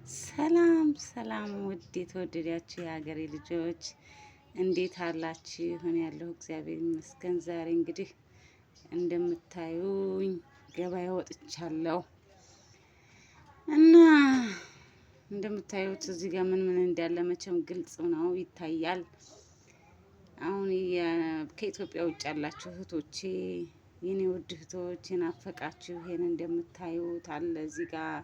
ሰላም ሰላም ውድ የተወደዳችሁ የሀገሬ ልጆች እንዴት አላችሁ? ይሁን ያለው እግዚአብሔር ይመስገን። ዛሬ እንግዲህ እንደምታዩኝ ገበያ ወጥቻለሁ እና እንደምታዩት እዚህ ጋር ምን እንዳለ መቼም ግልጽ ነው ይታያል። አሁን ከኢትዮጵያ ውጭ ያላችሁ እህቶቼ የኔ ውድ እህቶች የናፈቃችሁ ይሄን እንደምታዩት አለ እዚህ ጋር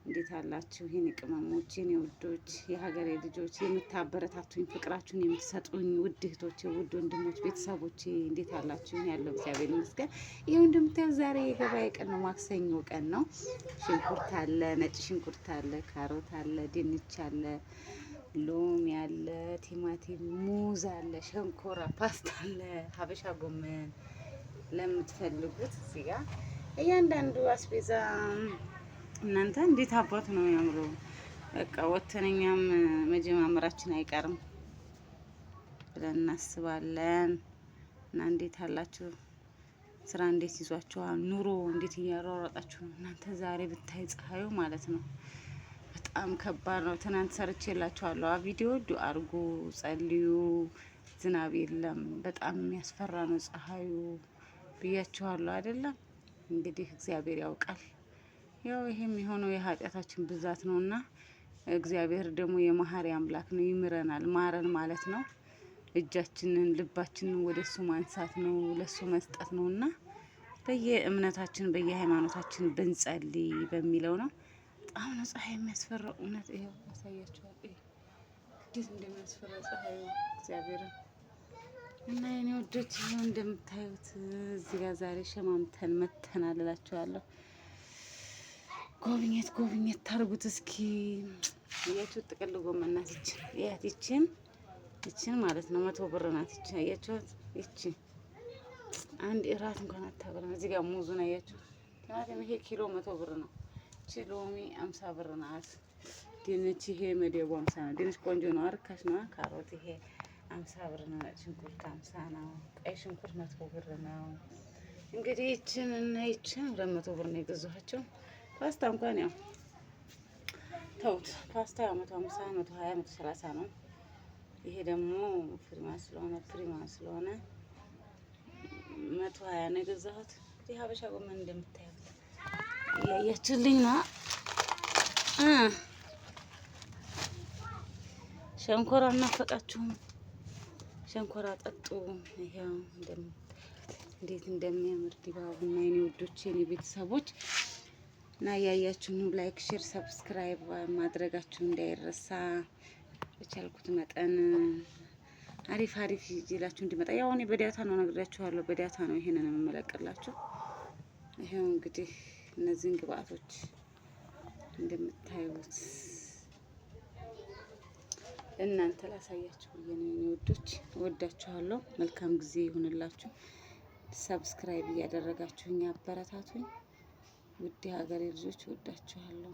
እንዴት አላችሁ? የኔ ቅመሞች፣ የኔ ውዶች፣ የሀገሬ ልጆች የምታበረታቱኝ ፍቅራችሁን የምትሰጡኝ ውድ እህቶቼ፣ ውድ ወንድሞች፣ ቤተሰቦቼ እንዴት አላችሁ? ያለው እግዚአብሔር ይመስገን። ይኸው እንደምታዩት ዛሬ የገበያ ቀን ነው፣ ማክሰኞ ቀን ነው። ሽንኩርት አለ፣ ነጭ ሽንኩርት አለ፣ ካሮት አለ፣ ድንች አለ፣ ሎሚ አለ፣ ቲማቲም፣ ሙዝ አለ፣ ሸንኮራ፣ ፓስታ አለ፣ ሀበሻ ጎመን ለምትፈልጉት እዚህ ጋር እያንዳንዱ አስቤዛ እናንተ እንዴት አባቱ ነው የሚያምረው። በቃ ወተነኛም መጀማመራችን አይቀርም ብለን እናስባለን። እና እንዴት አላችሁ? ስራ እንዴት ይዟችኋል? ኑሮ እንዴት እያሯሯጣችሁ ነው? እናንተ ዛሬ ብታይ ፀሐዩ ማለት ነው በጣም ከባድ ነው። ትናንት ሰርቼላችኋለሁ ቪዲዮ ዱአ አድርጉ፣ ጸልዩ፣ ዝናብ የለም በጣም የሚያስፈራ ነው ፀሐዩ ብያችኋለሁ አይደለም? እንግዲህ እግዚአብሔር ያውቃል። ያው ይሄም የሆነው የኃጢአታችን ብዛት ነውና እግዚአብሔር ደግሞ የመሐሪ አምላክ ነው፣ ይምረናል። ማረን ማለት ነው እጃችንን ልባችንን ወደሱ ማንሳት ነው፣ ለሱ መስጠት ነውና በየእምነታችን በየሃይማኖታችን ብንጸልይ በሚለው ነው። በጣም ነው ፀሐይ የሚያስፈራው። እውነት ይሄው ያሳያችኋል እንዴት እንደሚያስፈራ ፀሐዩ እግዚአብሔርን እና የኔ ወዶች ይሄው እንደምታዩት እዚህ ጋር ዛሬ ሸማምተን መተናል እላችኋለሁ። ጎብኘት ታርጉት እስኪ። ያያችሁት ጥቅል ጎመን ናት ይችን ማለት ነው 100 ብር ናት። ይችን አያችሁት? ይችን አንድ እራት እንኳን አታበላም። እዚህ ጋር ሙዙን አያችሁት? ቲማቲም ይሄ ኪሎ 100 ብር ነው። እቺ ሎሚ 50 ብር ናት። ድንች ይሄ መደቡ 50 ነው። ድንች ቆንጆ ነው፣ አርካሽ ነው። ካሮት ይሄ 50 ብር ነው። ሽንኩርት 50 ነው። ቀይ ሽንኩርት 100 ብር ነው። እንግዲህ ይችን እና ይችን 200 ብር ነው የገዛኋቸው። ፓስታ እንኳን ያው ተውት። ፓስታ 150፣ 120፣ 130 ነው። ይሄ ደግሞ ፕሪማ ስለሆነ 120 ነው የገዛሁት። እንግዲህ ሀበሻ ጎመን እንደምታዩት እያያችሁልኝ ነው። ሸንኮራ እናፈቃችሁም፣ ሸንኮራ ጠጡ። ይሄው እንዴት እንደሚያምር ዲባቡና የኔ ውዶች፣ የኔ ቤተሰቦች እና ያያችሁን ላይክ፣ ሼር፣ ሰብስክራይብ ማድረጋችሁ እንዳይረሳ። በቻልኩት መጠን አሪፍ ይላችሁ እንዲመጣ ያው እኔ በዳታ ነው ነግራችኋለሁ። በዳታ ነው ይሄንን የምመለቅላችሁ። ይሄው እንግዲህ እነዚህን ግብአቶች እንደምታዩት እናንተ ላሳያችሁ ብዬ ነው የኔ ውዶች። እወዳችኋለሁ። መልካም ጊዜ ይሁንላችሁ። ሰብስክራይብ እያደረጋችሁኝ አበረታቱኝ። ውድ ሀገሬ ልጆች እወዳችኋለሁ።